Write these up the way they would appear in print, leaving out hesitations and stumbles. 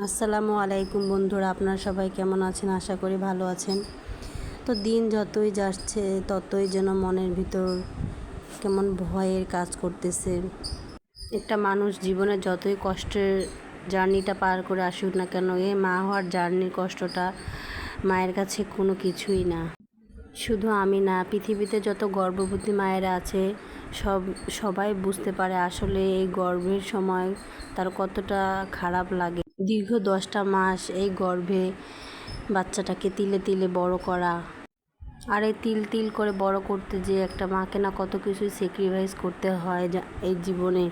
আসসালামু আলাইকুম বন্ধুরা, আপনারা সবাই কেমন আছেন? আশা করি ভালো আছেন। তো দিন যতই যাচ্ছে ততই যেন মনের ভিতর কেমন ভয়ের কাজ করতেছে। একটা মানুষ জীবনে যতই কষ্টের জার্নিটা পার করে আসুক না কেন, এই মা হওয়ার জার্নির কষ্টটা মায়ের কাছে কোনো কিছুই না। শুধু আমি না, পৃথিবীতে যত গর্ভবতী মায়েরা আছে সবাই বুঝতে পারে আসলে এই গর্ভের সময় তার কতটা খারাপ লাগে। দীর্ঘ 10টা মাস এই গর্ভে বাচ্চাটাকে তিলে তিলে বড় করা, আর এই তিল তিল করে বড় করতে যে একটা মাকে না কত কিছুই স্যাক্রিফাইস করতে হয় এই জীবনে।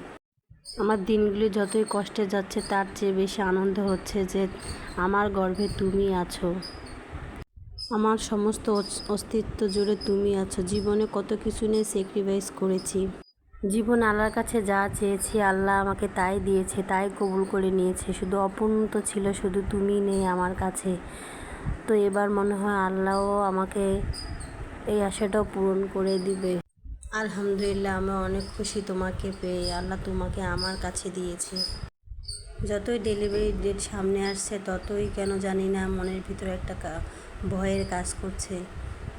আমার দিনগুলি যতই কষ্টে যাচ্ছে তার চেয়ে বেশি আনন্দ হচ্ছে যে আমার গর্ভে তুমি আছো, আমার সমস্ত অস্তিত্ব জুড়ে তুমি আছো। জীবনে কত কিছু নিয়ে স্যাক্রিফাইস করেছি। জীবন আল্লাহর কাছে যা চেয়েছি আল্লাহ আমাকে তাই দিয়েছে, তাই কবুল করে নিয়েছে। শুধু অপূর্ণ ছিল, শুধু তুমি নেই আমার কাছে। তো এবার মনে হয় আল্লাহও আমাকে এই আশাটাও পূরণ করে দিবে। আলহামদুলিল্লাহ, আমি অনেক খুশি তোমাকে পেয়ে। আল্লাহ তোমাকে আমার কাছে দিয়েছে। যতই ডেলিভারি ডেট সামনে আসছে ততই কেন জানি না মনের ভিতরে একটা ভয়ের কাজ করছে,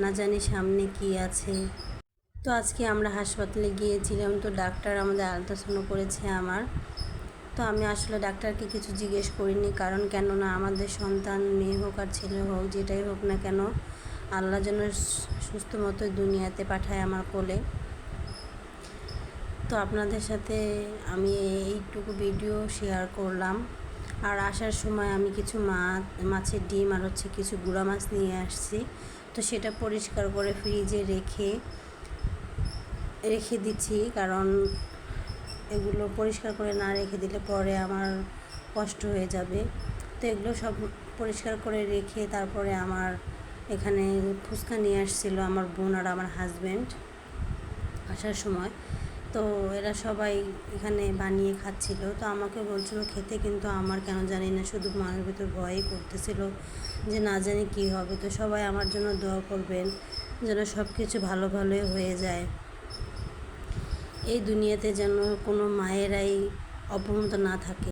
না জানি সামনে কি আছে। তো আজকে আমরা হাসপাতালে গিয়েছিলাম, তো ডাক্তার আমাদের আলট্রাসাউন্ড করেছে আমার। তো আমি আসলে ডাক্তারকে কিছু জিজ্ঞেস করিনি, কারণ কেননা আমাদের সন্তান মেয়ে হোক আর ছেলে হোক, যেটাই হোক না কেন, আল্লাহ যেন সুস্থ মতো দুনিয়াতে পাঠায় আমার কোলে। তো আপনাদের সাথে আমি এইটুকু ভিডিও শেয়ার করলাম। আর আসার সময় আমি কিছু মাছের ডিম আর কিছু গুঁড়া মাছ নিয়ে আসছি। তো সেটা পরিষ্কার করে ফ্রিজে রেখে দিচ্ছি, কারণ এগুলো পরিষ্কার করে না রেখে দিলে পরে আমার কষ্ট হয়ে যাবে। তো এগুলো সব পরিষ্কার করে রেখে তারপরে আমার এখানে ফুচকা নিয়ে আসছিলো আমার বোন আর আমার হাজব্যান্ড আসার সময়। তো এরা সবাই এখানে বানিয়ে খাচ্ছিল। তো আমাকে বলছিল খেতে, কিন্তু আমার কেন জানি না শুধু মনের ভিতর ভয়ই করতেছিল যে না জানি কী হবে। তো সবাই আমার জন্য দোয়া করবেন যেন সব কিছু ভালো ভালোই হয়ে যায়। এই দুনিয়াতে যেন কোনো মায়েরাই অপমানিত না থাকে।